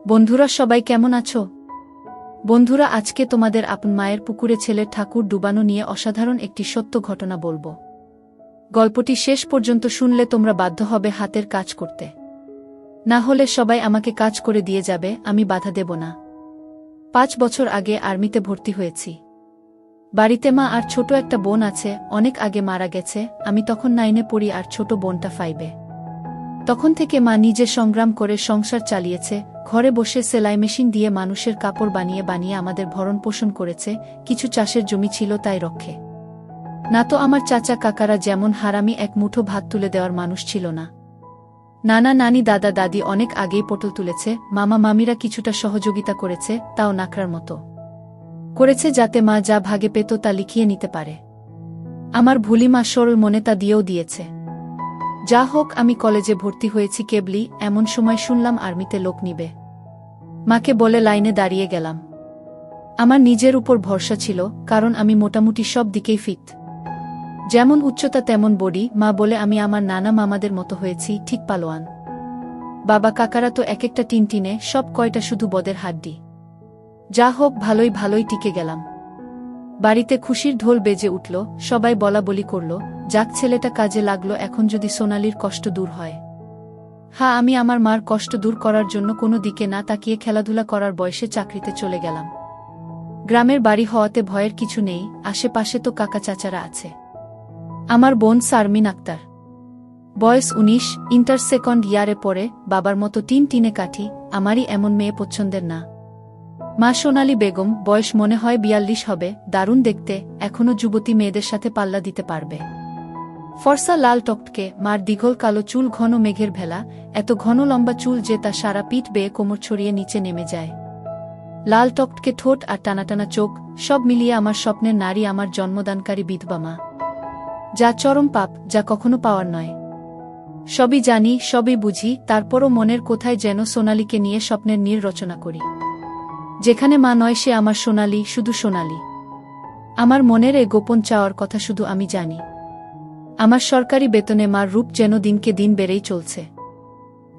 বন্ধুরা সবাই কেমন আছো? বন্ধুরা আজকে তোমাদের আপন মায়ের পুকুরে ছেলের ঠাকুর ডুবানো নিয়ে অসাধারণ একটি সত্য ঘটনা বলবো। গল্পটি শেষ পর্যন্ত শুনলে তোমরা বাধ্য হবে হাতের কাজ করতে। না হলে সবাই আমাকে কাজ করে দিয়ে যাবে, আমি বাধা দেব না। 5 বছর আগে আর্মিতে ভর্তি হয়েছি। বাড়িতে মা আর ছোট একটা বোন আছে, অনেক আগে মারা গেছে। আমি তখন 9-এ পড়ি আর ছোট বোনটা 5-এ। তখন থেকে মা নিজে সংগ্রাম করে সংসার চালিয়েছে, ঘরে বসে সেলাই মেশিন দিয়ে মানুষের কাপড় বানিয়ে বানিয়ে আমাদের ভরণ পোষণ করেছে। কিছু চাষের জমি ছিল তাই রক্ষে। না তো আমার চাচা কাকারা যেমন হারামি এক মুঠো ভাত তুলে দেওয়ার মানুষ ছিল না। নানা নানি দাদা দাদি অনেক আগেই পটল তুলেছে, মামা মামিরা কিছুটা সহযোগিতা করেছে, তাও নাকড়ার মতো করেছে যাতে মা যা ভাগে পেত তা লিখিয়ে নিতে পারে। আমার ভুলি মা সরল মনে তা দিয়েও দিয়েছে। যা হোক, আমি কলেজে ভর্তি হয়েছি কেবলই, এমন সময় শুনলাম আর্মিতে লোক নিবে। মাকে বলে লাইনে দাঁড়িয়ে গেলাম। আমার নিজের উপর ভরসা ছিল, কারণ আমি মোটামুটি সব দিকেই ফিট। যেমন উচ্চতা তেমন বডি। মা বলে আমি আমার নানা মামাদের মতো হয়েছি, ঠিক পালোয়ান। বাবা কাকারা তো এক একটা টিনটিনে, সব কয়টা শুধু বদের হাড্ডি। যা হোক, ভালোই ভালোই টিকে গেলাম। বাড়িতে খুশির ঢোল বেজে উঠল, সবাই বলা বলি করল, যাক ছেলেটা কাজে লাগলো, এখন যদি সোনালির কষ্ট দূর হয়। হ্যাঁ, আমি আমার মার কষ্ট দূর করার জন্য কোনো দিকে না তাকিয়ে খেলাধুলা করার বয়সে চাকরিতে চলে গেলাম। গ্রামের বাড়ি হওয়াতে ভয়ের কিছু নেই, আশেপাশে তো কাকা চাচারা আছে। আমার বোন শারমিন আক্তার, বয়স 19, ইন্টার সেকেন্ড ইয়ারে পড়ে। বাবার মতো টিনে কাঠি, আমারই এমন মেয়ে পছন্দের না। মা সোনালী বেগম, বয়স মনে হয় 42 হবে, দারুণ দেখতে, এখনো যুবতী মেয়েদের সাথে পাল্লা দিতে পারবে। ফর্সা লাল টকটকে, মার দীঘল কালো চুল, ঘন মেঘের ভেলা, এত ঘন লম্বা চুল যে তা সারা পিঠ বেয়ে কোমর ছড়িয়ে নিচে নেমে যায়। লাল টকটকে ঠোঁট আর টানাটানা চোখ, সব মিলিয়ে আমার স্বপ্নের নারী, আমার জন্মদানকারী বিধবা মা। যা চরম পাপ, যা কখনো পাওয়ার নয়। সবই জানি, সবই বুঝি, তারপরও মনের কোথায় যেন সোনালীকে নিয়ে স্বপ্নের নীড় রচনা করি। যেখানে মা নয় সে আমার সোনালী, শুধু সোনালী। আমার মনের এ গোপন চাওয়ার কথা শুধু আমি জানি। আমার সরকারি বেতনে মার রূপ যেন দিনকে দিন বেড়েই চলছে।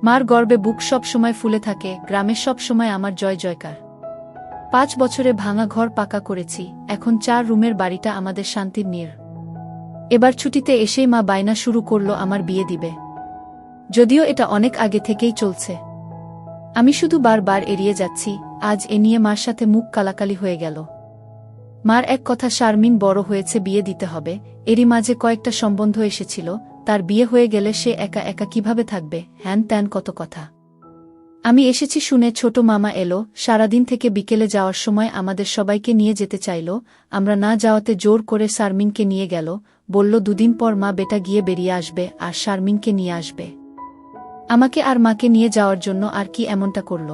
মার গর্বে বুক সব সময় ফুলে থাকে, গ্রামে সব সময় আমার জয় জয়কার। 5 বছরে ভাঙা ঘর পাকা করেছি, এখন 4 রুমের বাড়িটা আমাদের শান্তির নীড়। এবার ছুটিতে এসেই মা বায়না শুরু করল আমার বিয়ে দিবে। যদিও এটা অনেক আগে থেকেই চলছে, আমি শুধু বারবার এড়িয়ে যাচ্ছি। আজ এ নিয়ে মার সাথে মুখ কালাকালি হয়ে গেল। মার এক কথা, শারমিন বড় হয়েছে, বিয়ে দিতে হবে। এরই মাঝে কয়েকটা সম্বন্ধ এসেছিল, তার বিয়ে হয়ে গেলে সে একা একা কিভাবে থাকবে, হ্যান ত্যান কত কথা। আমি এসেছি শুনে ছোট মামা এলো, সারাদিন থেকে বিকেলে যাওয়ার সময় আমাদের সবাইকে নিয়ে যেতে চাইল। আমরা না যাওয়াতে জোর করে শারমিনকে নিয়ে গেল, বলল 2 দিন পর মা বেটা গিয়ে বেরিয়ে আসবে আর শারমিনকে নিয়ে আসবে। আমাকে আর মাকে নিয়ে যাওয়ার জন্য আর কি এমনটা করল।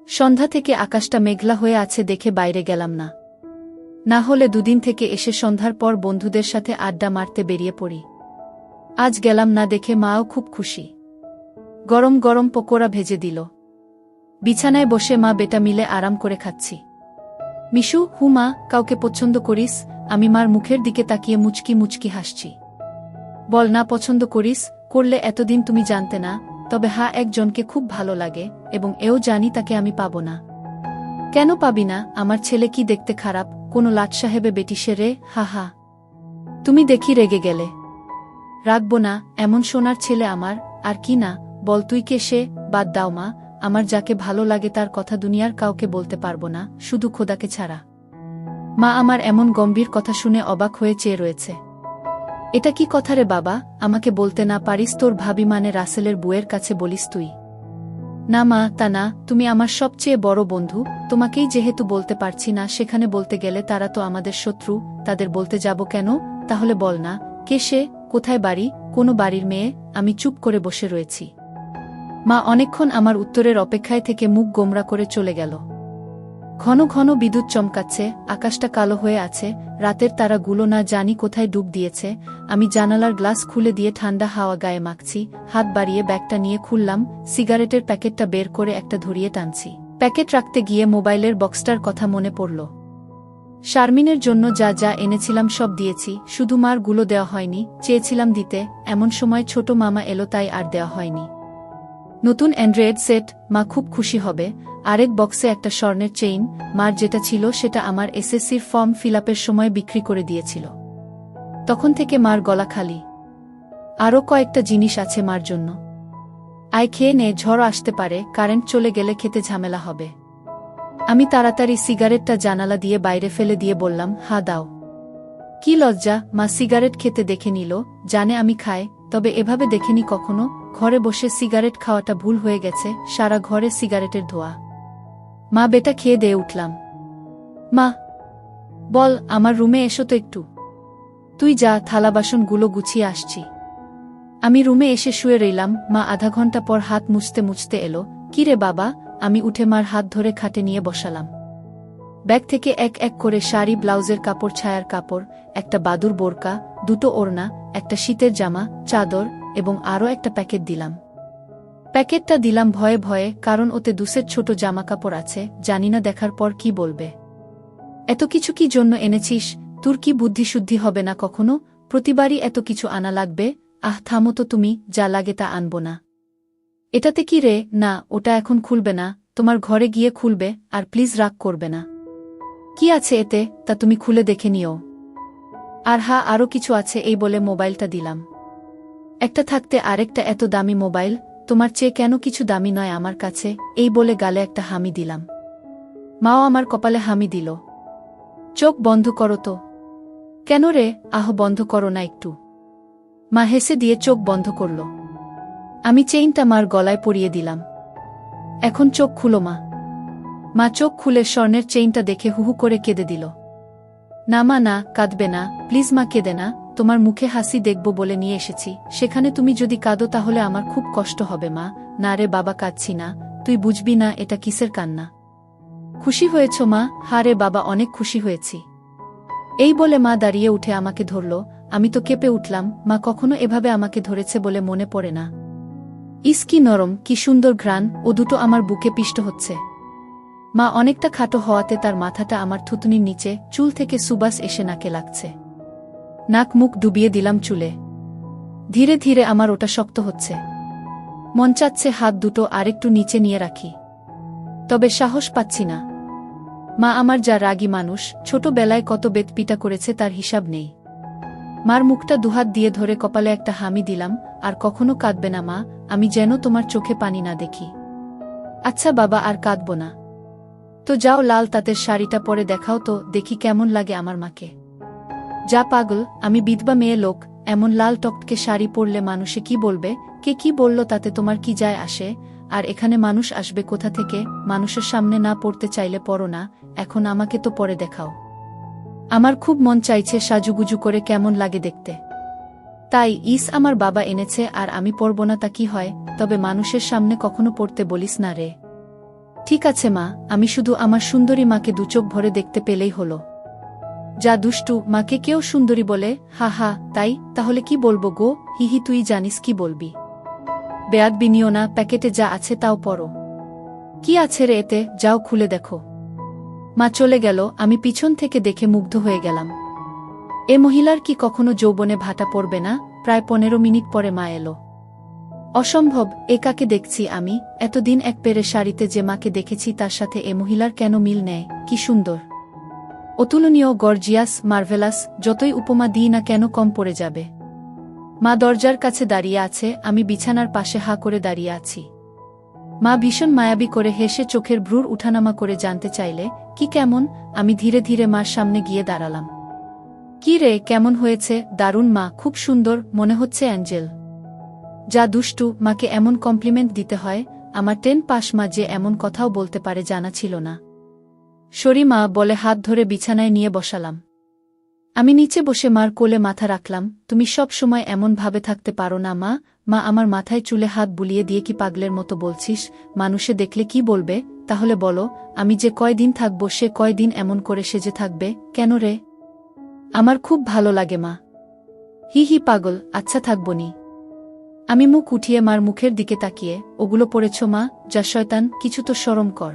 সন্ধ্যা থেকে আকাশটা মেঘলা হয়ে আছে দেখে বাইরে গেলাম না। না হলে 2 দিন থেকে এসে সন্ধ্যার পর বন্ধুদের সাথে আড্ডা মারতে বেরিয়ে পড়ি। আজ গেলাম না দেখে মাও খুব খুশি। গরম গরম পকোড়া ভেজে দিল। বিছানায় বসে মা বেটা মিলে আরাম করে খাচ্ছি। মিশু, হুমা, কাউকে পছন্দ করিস? আমি মার মুখের দিকে তাকিয়ে মুচকি মুচকি হাসছি। বল না পছন্দ করিস, করলে এতদিন তুমি জানতে না। তবে হ্যাঁ, একজনকে খুব ভালো লাগে, এবং এও জানি তাকে আমি পাবো না। কেন পাবি না? আমার ছেলে কি দেখতে খারাপ? কোনো লাট সাহেবে বেটি সে রে? হা হা। তুমি দেখি রেগে গেলে। রাখবো না, এমন সোনার ছেলে আমার। আর কি না, বল তুই কে সে? বাদ দাও মা, আমার যাকে ভালো লাগে তার কথা দুনিয়ার কাউকে বলতে পারবো না, শুধু খোদাকে ছাড়া। মা আমার এমন গম্ভীর কথা শুনে অবাক হয়ে চেয়ে রয়েছে। এটা কি কথা রে বাবা? আমাকে বলতে না পারিস তোর ভাবি মানে রাসেলের বুয়ের কাছে বলিস তুই? না মা, তা না, তুমি আমার সবচেয়ে বড় বন্ধু, তোমাকেই যেহেতু বলতে পারছি না, সেখানে বলতে গেলে তারা তো আমাদের শত্রু, তাদের বলতে যাব কেন? তাহলে বল না, কে সে, কোথায় বাড়ি, কোনো বাড়ির মেয়ে? আমি চুপ করে বসে রয়েছি। মা অনেকক্ষণ আমার উত্তরের অপেক্ষায় থেকে মুখ গোমরা করে চলে গেল। ঘন ঘন বিদ্যুৎ চমকাচ্ছে, আকাশটা কালো হয়ে আছে, রাতের তারাগুলো না জানি কোথায় ডুব দিয়েছে। আমি জানালার গ্লাস খুলে দিয়ে ঠান্ডা হাওয়া গায়ে মাখছি, হাত বাড়িয়ে ব্যাগটা নিয়ে খুললাম, সিগারেটের প্যাকেটটা বের করে একটা ধরিয়ে টানছি। প্যাকেট রাখতে গিয়ে মোবাইলের বক্সটার কথা মনে পড়ল। শারমিনের জন্য যা যা এনেছিলাম সব দিয়েছি, শুধু মার গুলো দেওয়া হয়নি, চেয়েছিলাম দিতে, এমন সময় ছোট মামা এলো তাই আর দেওয়া হয়নি। নতুন অ্যান্ড্রয়েড সেট, মা খুব খুশি হবে। আরেক বক্সে একটা স্বর্ণের চেইন, মার যেটা ছিল সেটা আমার এসএসসির ফর্ম ফিলআপের সময় বিক্রি করে দিয়েছিল। তখন থেকে মার গলা খালি। আরও কয়েকটা জিনিস আছে মার জন্য। আয় খেয়ে নে, ঝড় আসতে পারে, কারেন্ট চলে গেলে খেতে ঝামেলা হবে। আমি তাড়াতাড়ি সিগারেটটা জানালা দিয়ে বাইরে ফেলে দিয়ে বললাম, হা দাও। কি লজ্জা! মা সিগারেট খেতে দেখে নিল, জানে আমি খাই, তবে এভাবে দেখেনি কখনো। ঘরে বসে সিগারেট খাওয়াটা ভুল হয়ে গেছে, সারা ঘরে সিগারেটের ধোঁয়া। মা বেটা খেয়ে দিয়ে উঠলাম। মা বল, আমার রুমে এসো তো একটু। তুই যা, থালা বাসনগুলো গুছিয়ে আসছি। আমি রুমে এসে শুয়ে রইলাম। মা আধা ঘন্টা পর হাত মুছতে মুছতে এলো। কি রে বাবা? আমি উঠে মার হাত ধরে খাটে নিয়ে বসালাম। ব্যাগ থেকে এক এক করে শাড়ি, ব্লাউজের কাপড়, ছায়ার কাপড়, একটা বাদুর বোরকা, দুটো ওড়না, একটা শীতের জামা, চাদর এবং আরও একটা প্যাকেট দিলাম। প্যাকেটটা দিলাম ভয়ে ভয়ে, কারণ ওতে দুসের ছোট জামা কাপড় আছে, জানি না দেখার পর কি বলবে। এত কিছু কি জন্য এনেছিস? তোর কি বুদ্ধিশুদ্ধি হবে না কখনো? প্রতিবারই এত কিছু আনা লাগবে? আহ থামো তো তুমি, যা লাগে তা আনবো না। এটাতে কি রে? না, ওটা এখন খুলবে না, তোমার ঘরে গিয়ে খুলবে, আর প্লিজ রাগ করবে না। কি আছে এতে, তা তুমি খুলে দেখে নিও। আর হ্যাঁ, আরও কিছু আছে, এই বলে মোবাইলটা দিলাম। একটা থাকতে আরেকটা এত দামি মোবাইল, তোমার চেয়ে কেন কিছু দামি নয় আমার কাছে, এই বলে গালে একটা হামি দিলাম। মাও আমার কপালে হামি দিল। চোখ বন্ধ করো তো। কেন রে? আহ বন্ধ করো না একটু। মা হেসে দিয়ে চোখ বন্ধ করল। আমি চেইনটা মার গলায় পরিয়ে দিলাম। এখন চোখ খুলো মা। মা চোখ খুলে স্বর্ণের চেইনটা দেখে হুহু করে কেঁদে দিল। না মা, না, কাঁদবে না, প্লিজ মা, কেঁদে না, তোমার মুখে হাসি দেখব বলে নিয়ে এসেছি, সেখানে তুমি যদি কাঁদো তাহলে আমার খুব কষ্ট হবে মা। না রে বাবা, কাঁদছি না, তুই বুঝবি না এটা কিসের কান্না। খুশি হয়েছ মা? হা রে বাবা, অনেক খুশি হয়েছি। এই বলে মা দাঁড়িয়ে উঠে আমাকে ধরল। আমি তো কেঁপে উঠলাম। মা কখনো এভাবে আমাকে ধরেছে বলে মনে পড়ে না। ইস কি নরম, কি সুন্দর ঘ্রাণ, ও দুটো আমার বুকে পিষ্ট হচ্ছে। মা অনেকটা খাটো হওয়াতে তার মাথাটা আমার থুতনির নিচে, চুল থেকে সুবাস এসে নাকে লাগছে। নাক মুখ ডুবিয়ে দিলাম চুলে। ধীরে ধীরে আমার ওটা শক্ত হচ্ছে। মন চাচ্ছে হাত দুটো আরেকটু নিচে নিয়ে রাখি, তবে সাহস পাচ্ছি না। মা আমার যা রাগী মানুষ, ছোটবেলায় কত বেত পিটা করেছে তার হিসাব নেই। মার মুখটা দুহাত দিয়ে ধরে কপালে একটা হামি দিলাম। আর কখনো কাঁদবে না মা, আমি যেন তোমার চোখে পানি না দেখি। আচ্ছা বাবা, আর কাঁদব না। তো যাও, লাল তাঁতের শাড়িটা পরে দেখাও তো, দেখি কেমন লাগে আমার মাকে। যা পাগল, আমি বিধবা মেয়ে লোক, এমন লাল টকটকে শাড়ি পরলে মানুষে কি বলবে? কে কি বলল তাতে তোমার কি যায় আসে? আর এখানে মানুষ আসবে কোথা থেকে? মানুষের সামনে না পড়তে চাইলে পড়ো না, এখন আমাকে তো পরে দেখাও। আমার খুব মন চাইছে সাজুগুজু করে কেমন লাগে দেখতে। তাই আমার বাবা এনেছে, আর আমি পরব না তা কি হয়? তবে মানুষের সামনে কখনো পড়তে বলিস না রে। ঠিক আছে মা, আমি শুধু আমার সুন্দরী মাকে দুচোখ ভরে দেখতে পেলেই হলো। যা দুষ্টু, মাকে কেউ সুন্দরী বলে? হা হা, তাই? তাহলে কি বলবো গো? হিহি, তুই জানিস কি বলবি। বেয়াদবি নিও না, প্যাকেটে যা আছে তাও পড়ো। কি আছে রে এতে? যাও খুলে দেখো। মা চলে গেল। আমি পিছন থেকে দেখে মুগ্ধ হয়ে গেলাম। এ মহিলার কি কখনো যৌবনে ভাটা পড়বে না? প্রায় 15 মিনিট পরে মা এলো। অসম্ভব, এ কাকে দেখছি আমি? এতদিন এক পেরে শাড়িতে যে মাকে দেখেছি তার সাথে এ মহিলার কেন মিল নেয়? কি সুন্দর, অতুলনীয়, গর্জিয়াস, মার্ভেলাস, যতই উপমা দিই না কেন কম পড়ে যাবে। মা দরজার কাছে দাঁড়িয়ে আছে, আমি বিছানার পাশে হা করে দাঁড়িয়ে আছি। মা ভীষণ মায়াবী করে হেসে চোখের ভ্রুর উঠানামা করে জানতে চাইলে, কি কেমন? আমি ধীরে ধীরে মার সামনে গিয়ে দাঁড়ালাম। কি রে, কেমন হয়েছে? দারুণ মা, খুব সুন্দর, মনে হচ্ছে অ্যাঞ্জেল। যা দুষ্টু, মাকে এমন কমপ্লিমেন্ট দিতে হয়? আমার 10 পাস মা যে এমন কথাও বলতে পারে জানা ছিল না। সরি মা বলে হাত ধরে বিছানায় নিয়ে বসালাম। আমি নিচে বসে মার কোলে মাথা রাখলাম। তুমি সব সময় এমন ভাবে থাকতে পারো না মা? মা আমার মাথায় চুলে হাত বুলিয়ে দিয়ে, কি পাগলের মতো বলছিস? মানুষে দেখলে কি বলবে? তাহলে বলো, আমি যে কয়দিন থাকবো সে কয়দিন এমন করে সেজে থাকবে কেন রে? আমার খুব ভালো লাগে মা। হি হি পাগল, আচ্ছা থাকবনি। আমি মুখ উঠিয়ে মার মুখের দিকে তাকিয়ে, ওগুলো পড়েছ মা? যা শয়তান, কিছু তো শরম কর।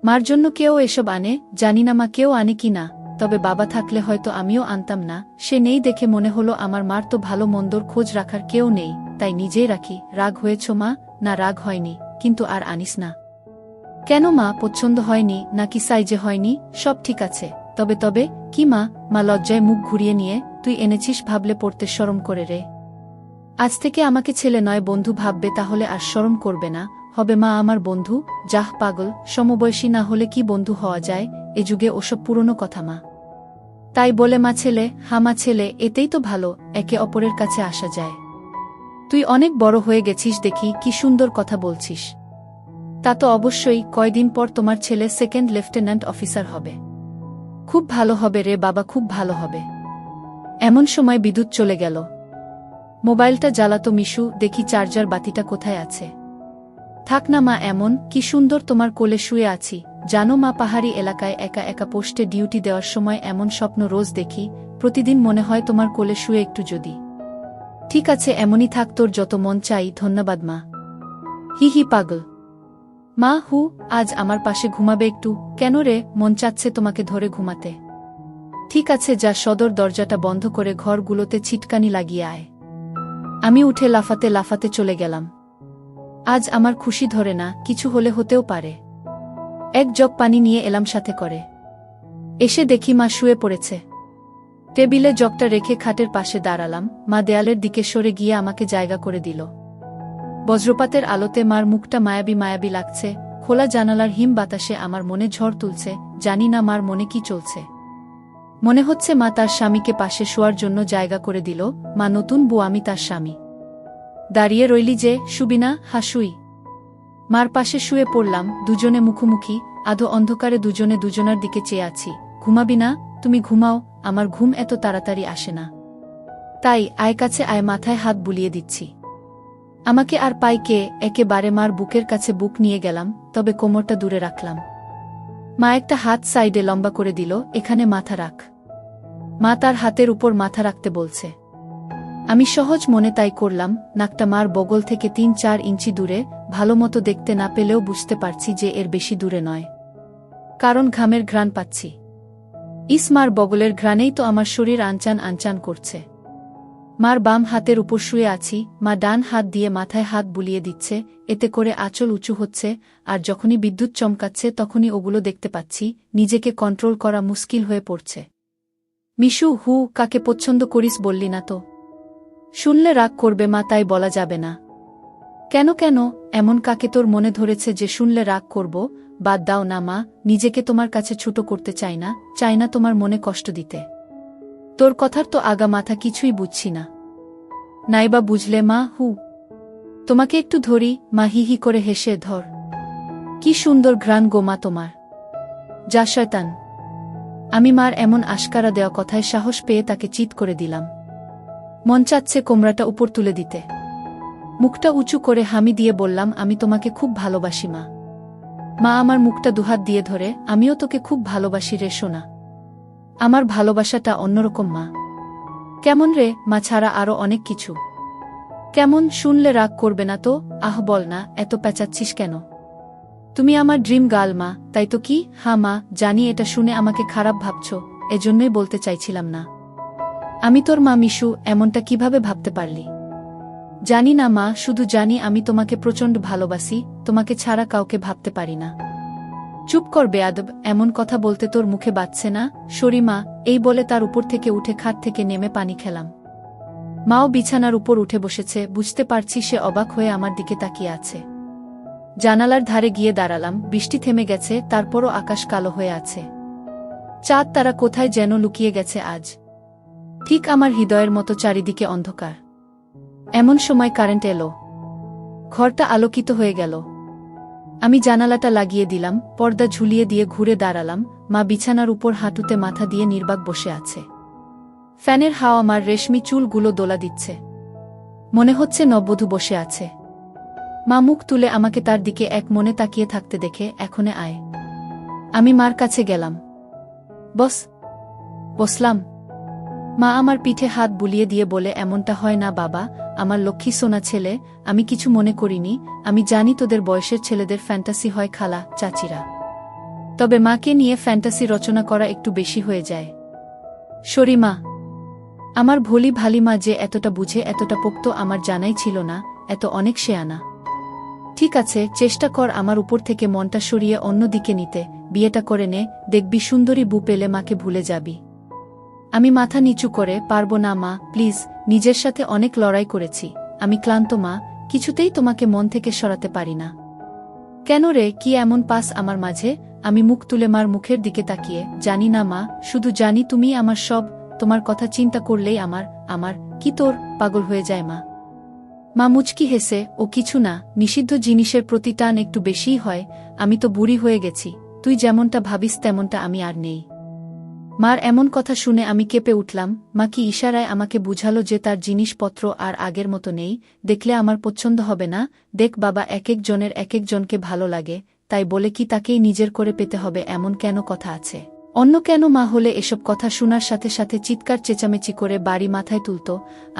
মার জন্য কেউ এসব আনে? জানি না মা কেউ আনে কি না, তবে বাবা থাকলে হয়তো আমিও আনতাম না। সে নেই দেখে মনে হলো আমার মার তো ভালো মন্দর খোঁজ রাখার কেউ নেই, তাই নিজেই রাখি। রাগ হয়েছ মা? না রাগ হয়নি, কিন্তু আর আনিস না। কেন মা, পছন্দ হয়নি নাকি সাইজে হয়নি? সব ঠিক আছে। তবে তবে কি মা? মা লজ্জায় মুখ ঘুরিয়ে নিয়ে, তুই এনেছিস ভাবলে পড়তে শরম করে রে। আজ থেকে আমাকে ছেলে নয় বন্ধু ভাববে, তাহলে আর শরম করবে না। হবে মা আমার বন্ধু। যাহ পাগল, সমবয়সী না হলে কি বন্ধু হওয়া যায়? এ যুগে ওসব পুরনো কথা মা। তাই বলে মা ছেলে, হামা ছেলে, এতেই তো ভালো, একে অপরের কাছে আসা যায়। তুই অনেক বড় হয়ে গেছিস দেখি, কি সুন্দর কথা বলছিস। তা তো অবশ্যই, কয়দিন পর তোমার ছেলে সেকেন্ড লেফটেন্যান্ট অফিসার হবে। খুব ভালো হবে রে বাবা, খুব ভালো হবে। এমন সময় বিদ্যুৎ চলে গেল। মোবাইলটা জ্বালাতো মিশু, দেখি চার্জার বাতিটা কোথায় আছে। থাক না মা, এমন কি সুন্দর তোমার কোলে শুয়ে আছি। জানো মা, পাহাড়ি এলাকায় একা একা পোস্টে ডিউটি দেওয়ার সময় এমন স্বপ্ন রোজ দেখি। প্রতিদিন মনে হয় তোমার কোলে শুয়ে একটু যদি। ঠিক আছে, এমনই থাক, তোর যত মন চাই। ধন্যবাদ মা। হি হি পাগল। মা হু, আজ আমার পাশে ঘুমাবে একটু? কেন রে, মন চাচ্ছে তোমাকে ধরে ঘুমাতে। ঠিক আছে, যা সদর দরজাটা বন্ধ করে ঘরগুলোতে ছিটকানি লাগিয়ে আয়। আমি উঠে লাফাতে লাফাতে চলে গেলাম। আজ আমার খুশি ধরে না, কিছু হলে হতেও পারে। এক জগ পানি নিয়ে এলাম সাথে করে। এসে দেখি মা শুয়ে পড়েছে। টেবিলে জগটা রেখে খাটের পাশে দাঁড়ালাম। মা দেয়ালের দিকে সরে গিয়ে আমাকে জায়গা করে দিল। বজ্রপাতের আলোতে মার মুখটা মায়াবী মায়াবী লাগছে। খোলা জানালার হিম বাতাসে আমার মনে ঝড় তুলছে। জানি না মার মনে কি চলছে। মনে হচ্ছে মা তার স্বামীকে পাশে শোয়ার জন্য জায়গা করে দিল। মা নতুন বউ, আমি তার স্বামী। দাঁড়িয়ে রইলি যে, শুবি না? হাসুই। মার পাশে শুয়ে পড়লাম, দুজনে মুখোমুখি। আধো অন্ধকারে দুজনে দুজনার দিকে চেয়ে আছি। ঘুমাবি না? তুমি ঘুমাও, আমার ঘুম এত তাড়াতাড়ি আসে না। তাই আয় কাছে আয়, মাথায় হাত বুলিয়ে দিচ্ছি। আমাকে আর পাই কে? একেবারে মার বুকের কাছে বুক নিয়ে গেলাম, তবে কোমরটা দূরে রাখলাম। মা একটা হাত সাইডে লম্বা করে দিল, এখানে মাথা রাখ। মা তার হাতের উপর মাথা রাখতে বলছে। আমি সহজ মনে তাই করলাম। নাকটা মার বগল থেকে ৩-৪ ইঞ্চি দূরে। ভালো মতো দেখতে না পেলেও বুঝতে পারছি যে এর বেশি দূরে নয়, কারণ ঘামের ঘ্রাণ পাচ্ছি। ইস, মার বগলের ঘ্রাণেই তো আমার শরীর আনচান আনচান করছে। মার বাম হাতের উপর শুয়ে আছি। মা ডান হাত দিয়ে মাথায় হাত বুলিয়ে দিচ্ছে, এতে করে আঁচল উঁচু হচ্ছে। আর যখনই বিদ্যুৎ চমকাচ্ছে তখনই ওগুলো দেখতে পাচ্ছি। নিজেকে কন্ট্রোল করা মুশকিল হয়ে পড়ছে। মিশু, হু, কাকে পছন্দ করিস বললি না তো? শুনলে রাগ করবে মা, তাই বলা যাবে না। কেন কেন, এমন কাকে তোর মনে ধরেছে যে শুনলে রাগ করব? বাদ দাও না মা, নিজেকে তোমার কাছে ছোট করতে চাই না, চাই না তোমার মনে কষ্ট দিতে। তোর কথার তো আগা মাথা কিছুই বুঝছি না। নাইবা বুঝলে মা, হু। তোমাকে একটু ধরি। মা হি হি করে হেসে, ধর। কি সুন্দর ঘ্রাণ গো মা তোমার। যা শয়তান। আমি মার এমন আশকারা দেওয়া কথায় সাহস পেয়ে তাকে চিৎ করে দিলাম। মন চাচ্ছে কোমরাটা উপর তুলে দিতে। মুখটা উঁচু করে হামি দিয়ে বললাম, আমি তোমাকে খুব ভালোবাসি মা। মা আমার মুখটা দুহাত দিয়ে ধরে, আমিও তোকে খুব ভালোবাসি রে সোনা। আমার ভালোবাসাটা অন্যরকম মা। কেমন রে? মা ছাড়া আরো অনেক কিছু। কেমন? শুনলে রাগ করবে না তো? আহ বল না, এত পেঁচাচ্ছিস কেন? তুমি আমার ড্রিম গার্ল মা, তাই তো? কি? হ্যাঁ মা, জানি এটা শুনে আমাকে খারাপ ভাবছ, এজন্যই বলতে চাইছিলাম না। আমি তোর মা মিশু, এমনটা কিভাবে ভাবতে পারলি? জানি না মা, শুধু জানি আমি তোমাকে প্রচণ্ড ভালোবাসি, তোমাকে ছাড়া কাউকে ভাবতে পারি না। চুপ কর বেয়াদব, এমন কথা বলতে তোর মুখে বাজছে না? সরি মা। এই বলে তার উপর থেকে উঠে খাট থেকে নেমে পানি খেলাম। মাও বিছানার উপর উঠে বসেছে। বুঝতে পারছি সে অবাক হয়ে আমার দিকে তাকিয়ে আছে। জানালার ধারে গিয়ে দাঁড়ালাম। বৃষ্টি থেমে গেছে, তারপরও আকাশ কালো হয়ে আছে। চাঁদ তারা কোথায় যেন লুকিয়ে গেছে আজ। ঠিক আমার হৃদয়ের মতো চারিদিকে অন্ধকার। এমন সময় কারেন্ট এলো। ঘরটা আলোকিত হয়ে গেল। আমি জানালাটা লাগিয়ে দিলাম, পর্দা ঝুলিয়ে দিয়ে ঘুরে দাঁড়ালাম। মা বিছানার উপর হাঁটুতে মাথা দিয়ে নির্বাক বসে আছে। ফ্যানের হাওয়া আমার রেশমি চুলগুলো দোলা দিচ্ছে। মনে হচ্ছে নববধূ বসে আছে। মা মুখ তুলে আমাকে তার দিকে এক মনে তাকিয়ে থাকতে দেখে, এখনে আয়। আমি মার কাছে গেলাম। বস। বসলাম। মা আমার পিঠে হাত বুলিয়ে দিয়ে বলে, এমনটা হয় না বাবা, আমার লক্ষ্মী সোনা ছেলে। আমি কিছু মনে করিনি। আমি জানি তোদের বয়সের ছেলেদের ফ্যান্টাসি হয় খালা, চাচিরা। তবে মাকে নিয়ে ফ্যান্টাসি রচনা করা একটু বেশি হয়ে যায়। সরি মা। আমার ভোলি ভালি মা যে এতটা বুঝে, এতটা পোক্ত আমার জানাই ছিল না। এত অনেক শেয়ানা। ঠিক আছে, চেষ্টা কর আমার উপর থেকে মনটা সরিয়ে অন্য দিকে নিতে, বিয়েটা করে নে, দেখবি সুন্দরী বউ পেলে মাকে ভুলে যাবি। আমি মাথা নিচু করে, পারবো না মা, প্লিজ, নিজের সাথে অনেক লড়াই করেছি, আমি ক্লান্ত মা, কিছুতেই তোমাকে মন থেকে সরাতে পারি না। কেন রে, কি এমন পাস আমার মাঝে? আমি মুখ তুলে মার মুখের দিকে তাকিয়ে, জানি না মা, শুধু জানি তুমি আমার সব, তোমার কথা চিন্তা করলেই আমার কি তোর পাগল হয়ে যায় মা। মা মুচকি হেসে, ও কিছু না, নিষিদ্ধ জিনিসের প্রতি টান একটু বেশিই হয়, আমি তো বুড়ি হয়ে গেছি, তুই যেমনটা ভাবিস তেমনটা আমি আর নেই। মার এমন কথা শুনে আমি কেঁপে উঠলাম। মা কি ইশারায় আমাকে বুঝালো যে তার জিনিসপত্র আর আগের মতো নেই, দেখলে আমার পছন্দ হবে না? দেখ বাবা, এক একজনের এক একজনকে ভালো লাগে, তাই বলে কি তাকেই নিজের করে পেতে হবে এমন কেন কথা আছে? অন্য কেন মা হলে এসব কথা শোনার সাথে সাথে চিৎকার চেঁচামেচি করে বাড়ি মাথায় তুলত।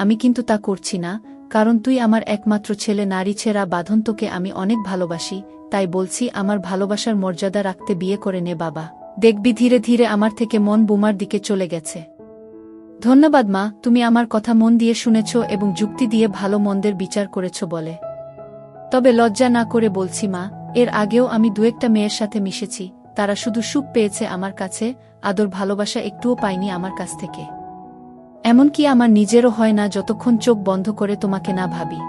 আমি কিন্তু তা করছি না, কারণ তুই আমার একমাত্র ছেলে, নারী ছেঁড়া বাঁধন, তোকে আমি অনেক ভালোবাসি, তাই বলছি আমার ভালোবাসার মর্যাদা রাখতে বিয়ে করে নে বাবা, দেখবি ধীরে ধীরে আমার থেকে মন বোমার দিকে চলে গেছে। ধন্যবাদ মা, তুমি আমার কথা মন দিয়ে শুনেছ এবং যুক্তি দিয়ে ভালো মন্দের বিচার করেছ বলে। তবে লজ্জা না করে বলছি মা, এর আগেও আমি দু একটা মেয়ের সাথে মিশেছি, তারা শুধু সুখ পেয়েছে আমার কাছে, আদর ভালোবাসা একটুও পাইনি আমার কাছ থেকে। এমনকি আমার নিজেরও হয় না যতক্ষণ চোখ বন্ধ করে তোমাকে না ভাবি।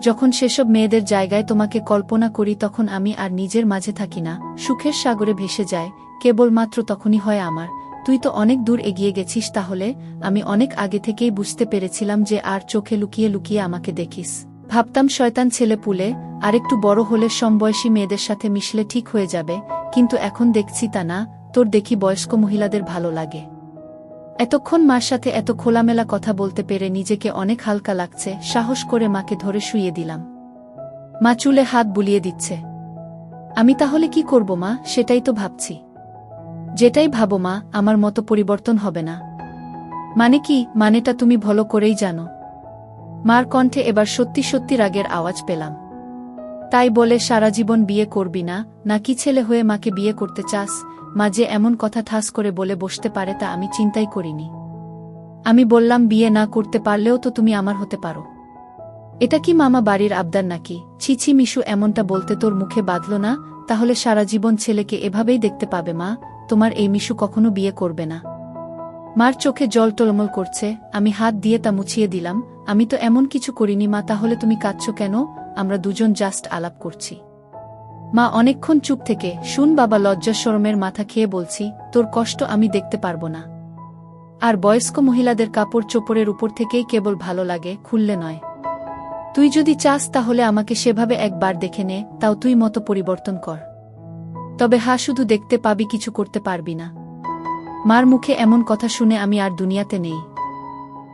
যখন সেসব মেয়েদের জায়গায় তোমাকে কল্পনা করি তখন আমি আর নিজের মাঝে থাকি না, সুখের সাগরে ভেসে যায়, কেবলমাত্র তখনই হয় আমার। তুই তো অনেক দূর এগিয়ে গেছিস, তাহলে আমি অনেক আগে থেকেই বুঝতে পেরেছিলাম যে আর চোখে লুকিয়ে লুকিয়ে আমাকে দেখিস। ভাবতাম শয়তান ছেলে পুলে, আরেকটু বড় হলে সমবয়সী মেয়েদের সাথে মিশলে ঠিক হয়ে যাবে, কিন্তু এখন দেখছি তা না, তোর দেখি বয়স্ক মহিলাদের ভালো লাগে। এতক্ষণ মার সাথে এত খোলামেলা কথা বলতে পেরে নিজেকে অনেক হালকা লাগছে। সাহস করে মাকে ধরে শুইয়ে দিলাম। মা চুলে হাত বুলিয়ে দিচ্ছে। আমি তাহলে কি করব মা? সেটাই তো ভাবছি। যেটাই ভাবো মা, আমার মতো পরিবর্তন হবে না। মানে কি? মানেটা তুমি ভালো করেই জানো। মার কণ্ঠে এবার সত্যি সত্যি রাগের আওয়াজ পেলাম। তাই বলে সারা জীবন বিয়ে করবি না, নাকি ছেলে হয়ে মাকে বিয়ে করতে চাস? মা যে এমন কথা ঠাস করে বলে বসতে পারে তা আমি চিন্তাই করিনি। আমি বললাম, বিয়ে না করতে পারলেও তো তুমি আমার হতে পারো। এটা কি মামা বাড়ির আবদার নাকি? ছি ছি মিশু, এমনটা বলতে তোর মুখে বাঁধল না? তাহলে সারা জীবন ছেলেকে এভাবেই দেখতে পাবে মা, তোমার এই মিশু কখনো বিয়ে করবে না। মার চোখে জল টলমল করছে, আমি হাত দিয়ে তা মুছিয়ে দিলাম। আমি তো এমন কিছু করিনি মা, তাহলে তুমি কাঁদছো কেন? আমরা দুজন জাস্ট আলাপ করছি। মা অনেকক্ষণ চুপ থেকে, শুন বাবা, লজ্জা শরমের মাথা খেয়ে বলছি, তোর কষ্ট আমি দেখতে পারবো না। আর বয়স্ক মহিলাদের কাপড় চোপড়ের উপর থেকেই কেবল ভালো লাগে, খুললে নয়। তুই যদি চাস তাহলে আমাকে সেভাবে একবার দেখে নে, তাও তুই মতো পরিবর্তন কর। তবে শুধু দেখতে পাবি, কিছু করতে পারবি না। মার মুখে এমন কথা শুনে আমি আর দুনিয়াতে নেই।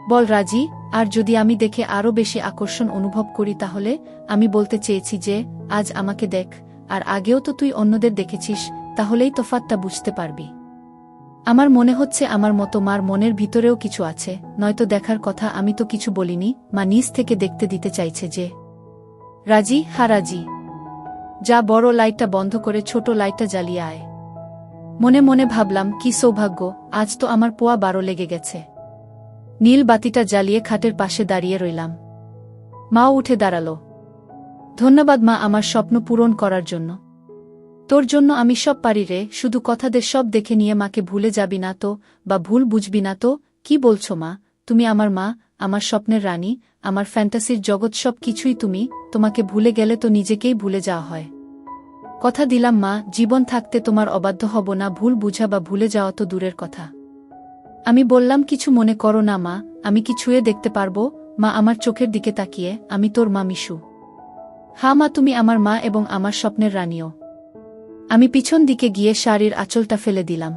বল রাজি? আর যদি আমি দেখে আরও বেশি আকর্ষণ অনুভব করি তাহলে? আমি বলতে চেয়েছি যে, আজ আমাকে দেখ, আর আগেও তো তুই অন্যদের দেখেছিস, তাহলেই তফাৎটা বুঝতে পারবি। আমার মনে হচ্ছে আমার মতো মার মনের ভিতরেও কিছু আছে, নয়তো দেখার কথা। আমি তো কিছু বলিনি, মা নিজ থেকে দেখতে দিতে চাইছে যে। রাজি? রাজি। যা, বড় লাইটটা বন্ধ করে ছোট লাইটটা জ্বালিয়ে আয়। মনে মনে ভাবলাম, কি সৌভাগ্য, আজ তো আমার পোয়া 12 লেগে গেছে। নীল বাতিটা জ্বালিয়ে খাটের পাশে দাঁড়িয়ে রইলাম। মাও উঠে দাঁড়ালো। ধন্যবাদ মা, আমার স্বপ্ন পূরণ করার জন্য। তোর জন্য আমি সব পারি রে, শুধু কথাদের সব দেখে নিয়ে মাকে ভুলে যাবি না তো, বা ভুল বুঝবি না তো? কি বলছো মা? তুমি আমার মা, আমার স্বপ্নের রানী, আমার ফ্যান্টাসির জগৎ, সব কিছুই তুমি। তোমাকে ভুলে গেলে তো নিজেকেই ভুলে যাওয়া হয়। কথা দিলাম মা, জীবন থাকতে তোমার অবাধ্য হব না। ভুল বুঝা বা ভুলে যাওয়া তো দূরের কথা। আমি বললাম, কিছু মনে করো না মা, আমি কি ছুঁয়ে দেখতে পারবো? মা আমার চোখের দিকে তাকিয়ে, আমি তোর মা মিশু। মা, তুমি আমার মা এবং আমার স্বপ্নের রানীও। আমি পিছন দিকে গিয়ে শাড়ির আঁচলটা ফেলে দিলাম।